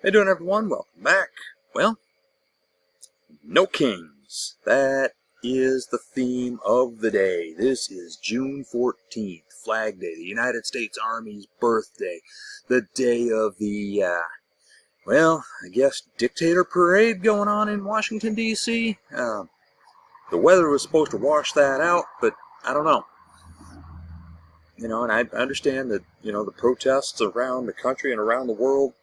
How you doing, everyone? Welcome back. Well, no kings. That is the theme of the day. This is June 14th, Flag Day, the United States Army's birthday, the day of the, I guess, dictator parade going on in Washington, D.C. The weather was supposed to wash that out, but I don't know. And I understand that, the protests around the country and around the world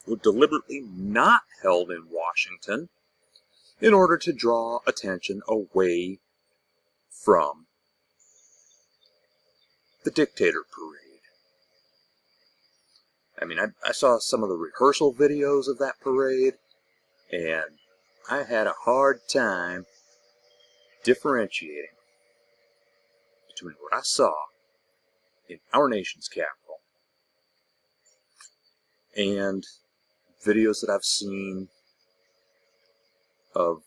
were deliberately not held in Washington in order to draw attention away from the dictator parade. I mean, I saw some of the rehearsal videos of that parade, and I had a hard time differentiating between what I saw in our nation's capital and videos that I've seen of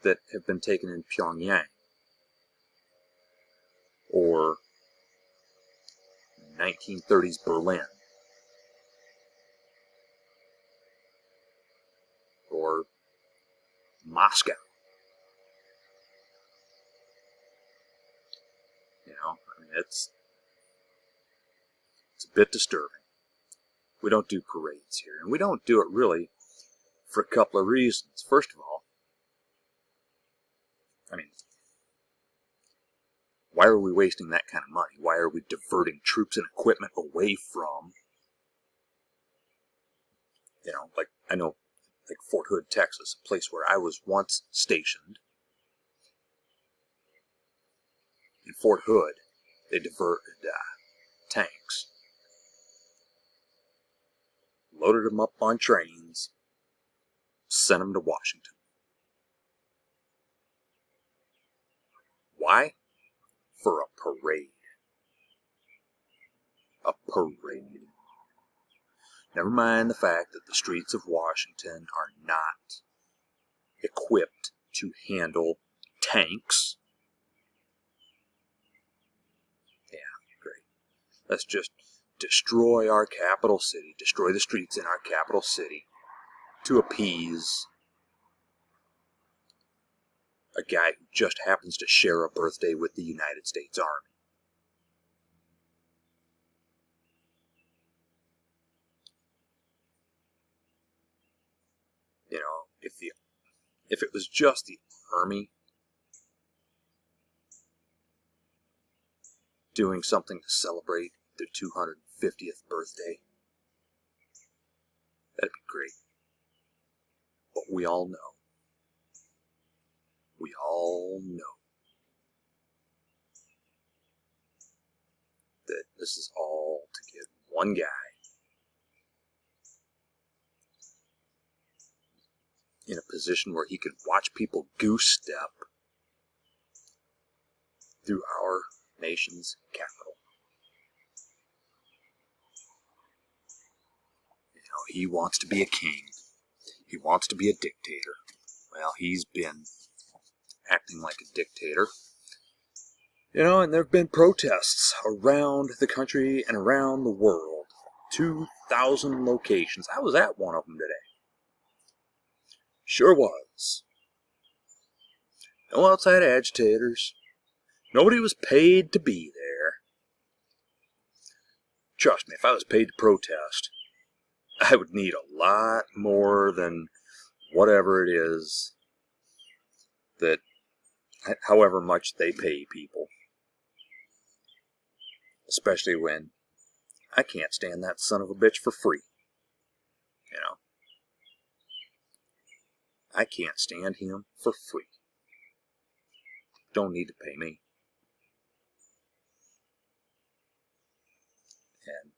that have been taken in Pyongyang or 1930s Berlin or Moscow. It's a bit disturbing. We don't do parades here, and we don't do it really for a couple of reasons. First of all, why are we wasting that kind of money? Why are we diverting troops and equipment away from, I know, like Fort Hood, Texas, a place where I was once stationed. In Fort Hood, they diverted tanks, loaded them up on trains, sent them to Washington. Why? For a parade. A parade. Never mind the fact that the streets of Washington are not equipped to handle tanks. Yeah, great. Let's just destroy our capital city, destroy the streets in our capital city to appease a guy who just happens to share a birthday with the United States Army. If it was just the Army doing something to celebrate their 250th birthday, that'd be great. But we all know that this is all to get one guy in a position where he can watch people goose step through our nation's capital. He wants to be a king. He wants to be a dictator. Well, he's been acting like a dictator. And there have been protests around the country and around the world. 2,000 locations. I was at one of them today. Sure was. No outside agitators. Nobody was paid to be there. Trust me, if I was paid to protest, I would need a lot more than whatever it is that, however much they pay people. Especially when I can't stand that son of a bitch for free. I can't stand him for free. Don't need to pay me. And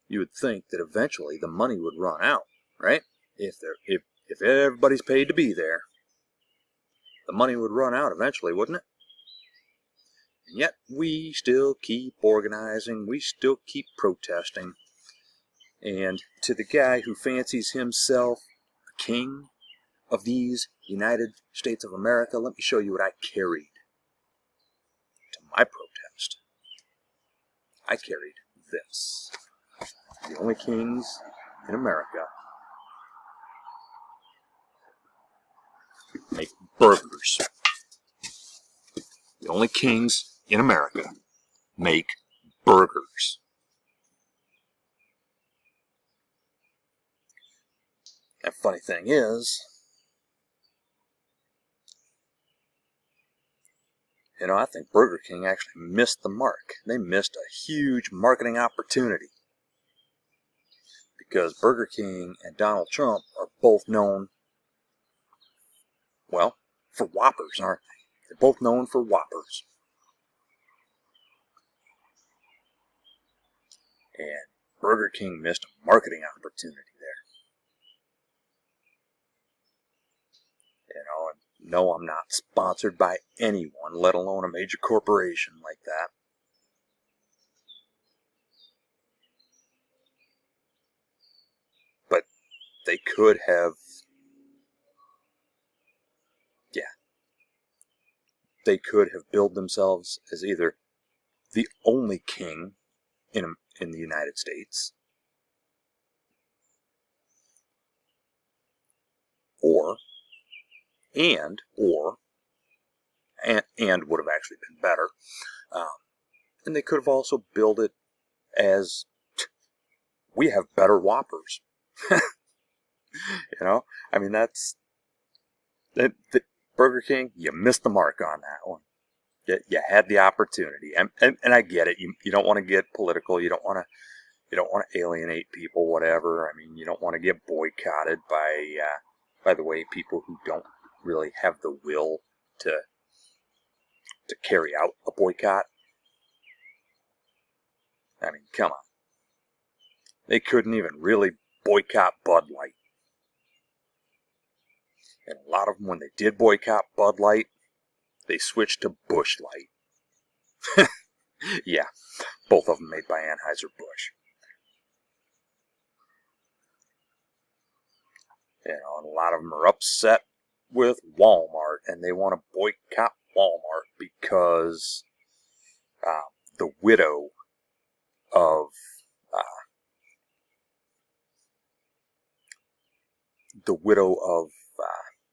you would think that eventually the money would run out, right? If everybody's paid to be there, the money would run out eventually, wouldn't it? And yet we still keep organizing, we still keep protesting. And to the guy who fancies himself a king of these United States of America, let me show you what I carried to my protest. I carried this. The only kings in America make burgers. The only kings in America make burgers. And funny thing is, I think Burger King actually missed the mark. They missed a huge marketing opportunity. Because Burger King and Donald Trump are both known, well, for Whoppers, aren't they? They're both known for Whoppers. And Burger King missed a marketing opportunity there. And no, I'm not sponsored by anyone, let alone a major corporation like that. But they could have, they could have billed themselves as either the only king in the United States, or and would have actually been better. And they could have also billed it as, we have better Whoppers. I mean, that's Burger King. You missed the mark on that one. You had the opportunity, and I get it. You don't want to get political. You don't want to alienate people. Whatever. I mean, you don't want to get boycotted by the way, people who don't really have the will to carry out a boycott. I mean, come on. They couldn't even really boycott Bud Light. And a lot of them, when they did boycott Bud Light, they switched to Busch Light. Yeah, both of them made by Anheuser-Busch. And a lot of them are upset with Walmart, and they want to boycott Walmart because the widow of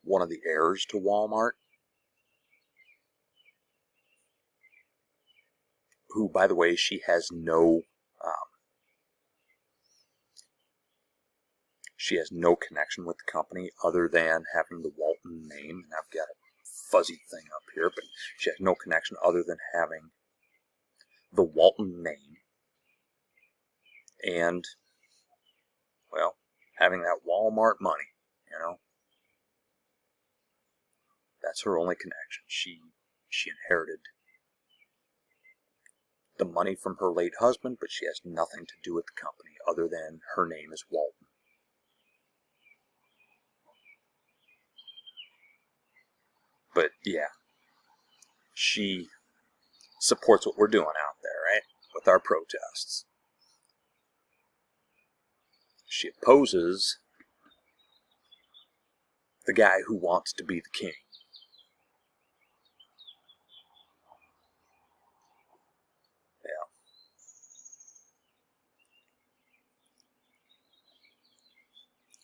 one of the heirs to Walmart, who, by the way, she has no connection with the company other than having the Walton name. And I've got a fuzzy thing up here, but she has no connection other than having the Walton name and, well, having that Walmart money. That's her only connection. She inherited the money from her late husband, but she has nothing to do with the company other than her name is Walton. But yeah, she supports what we're doing out there, right? With our protests. She opposes the guy who wants to be the king. Yeah.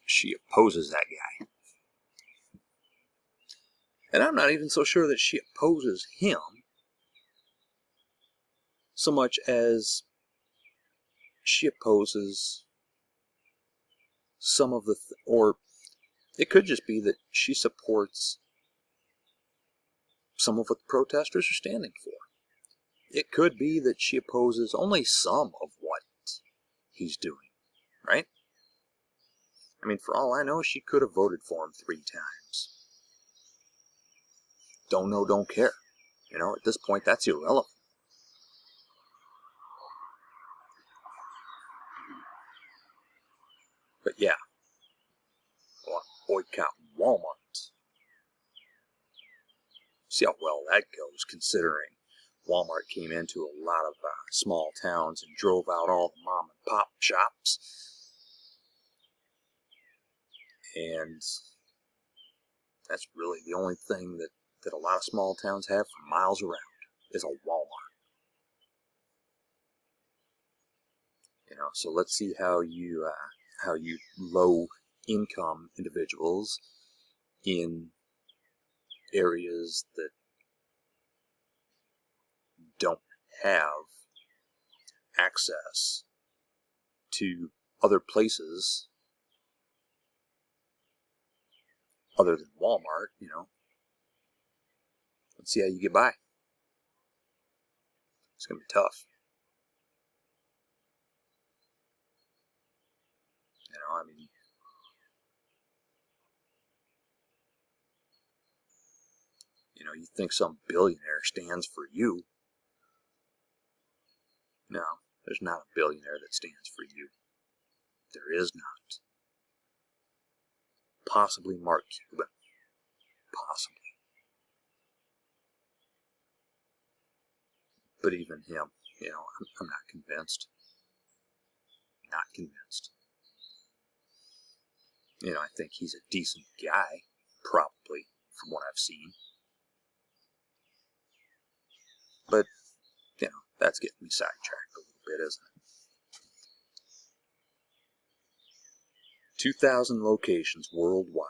She opposes that guy. And I'm not even so sure that she opposes him so much as she opposes some of the, or it could just be that she supports some of what the protesters are standing for. It could be that she opposes only some of what he's doing, right? I mean, for all I know, she could have voted for him 3 times. Don't know, don't care. At this point, that's irrelevant. But yeah, boycott Walmart. See how well that goes, considering Walmart came into a lot of small towns and drove out all the mom and pop shops. And that's really the only thing that a lot of small towns have for miles around is a Walmart. So let's see how you low income individuals in areas that don't have access to other places other than Walmart, let's see how you get by. It's going to be tough. I mean, you think some billionaire stands for you. No, there's not a billionaire that stands for you. There is not. Possibly Mark Cuban. Possibly. But even him, I'm not convinced. Not convinced. I think he's a decent guy, probably, from what I've seen. But, that's getting me sidetracked a little bit, isn't it? 2,000 locations worldwide.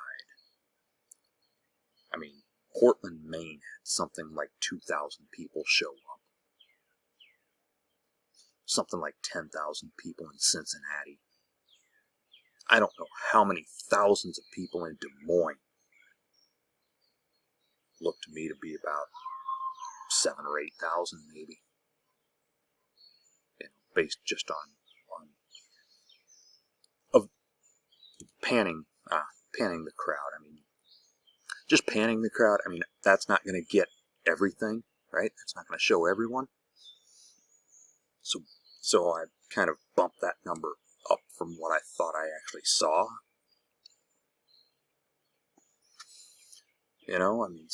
I mean, Portland, Maine had something like 2,000 people show up. Something like 10,000 people in Cincinnati. I don't know how many thousands of people in Des Moines. Looked to me to be about 7,000 or 8,000 maybe. Based just on of panning the crowd. I mean, just panning the crowd. I mean, that's not going to get everything, right? That's not going to show everyone. So I kind of bumped that number up from what I thought I actually saw. I mean,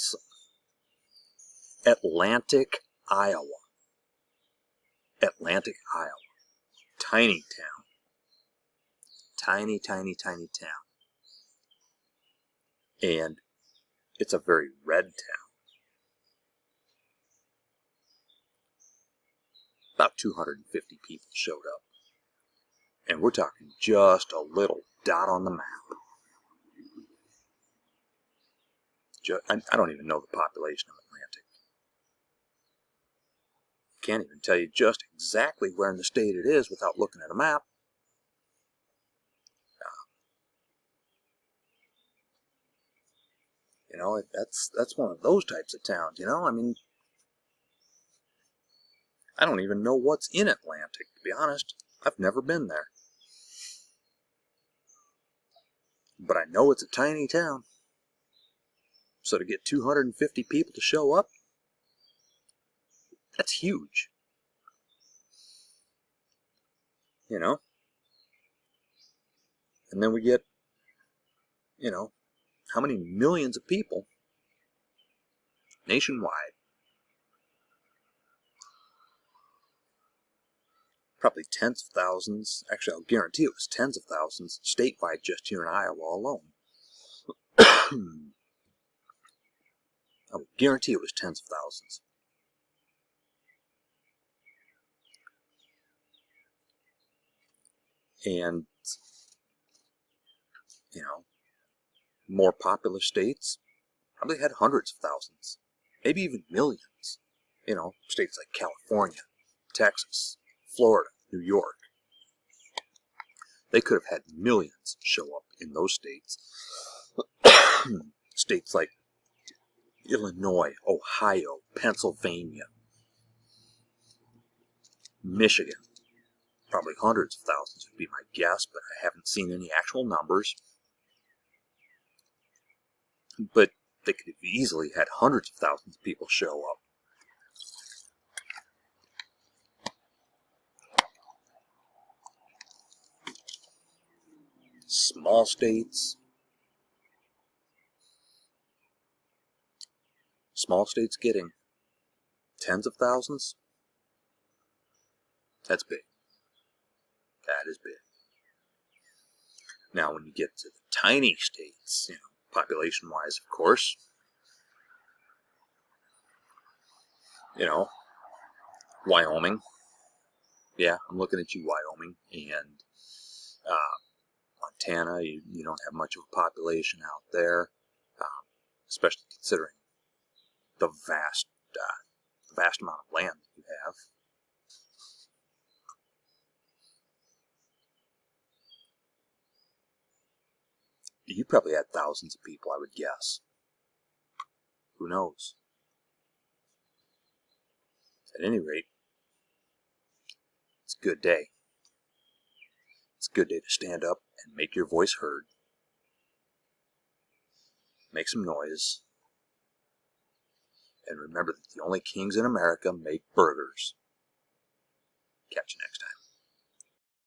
Atlantic, Iowa. Atlantic, Iowa. Tiny town. Tiny, tiny, tiny town. And it's a very red town. About 250 people showed up. And we're talking just a little dot on the map. I don't even know the population of Atlantic. Can't even tell you just exactly where in the state it is without looking at a map. That's one of those types of towns, I mean, I don't even know what's in Atlantic, to be honest. I've never been there. But I know it's a tiny town. So to get 250 people to show up, that's huge. And then we get, how many millions of people nationwide? Probably tens of thousands. Actually, I'll guarantee it was tens of thousands statewide just here in Iowa alone. I would guarantee it was tens of thousands. And, more popular states probably had hundreds of thousands, maybe even millions. States like California, Texas, Florida, New York. They could have had millions show up in those states. States like Illinois, Ohio, Pennsylvania, Michigan. Probably hundreds of thousands would be my guess, but I haven't seen any actual numbers. But they could have easily had hundreds of thousands of people show up. Small states. Small states getting tens of thousands. That's big. That is big. Now, when you get to the tiny states, population-wise, of course, Wyoming, Yeah, I'm looking at you, Wyoming, and Montana. You don't have much of a population out there, especially considering the vast amount of land that you have. You probably had thousands of people, I would guess. Who knows? At any rate, it's a good day. It's a good day to stand up and make your voice heard. Make some noise. And remember that the only kings in America make burgers. Catch you next time.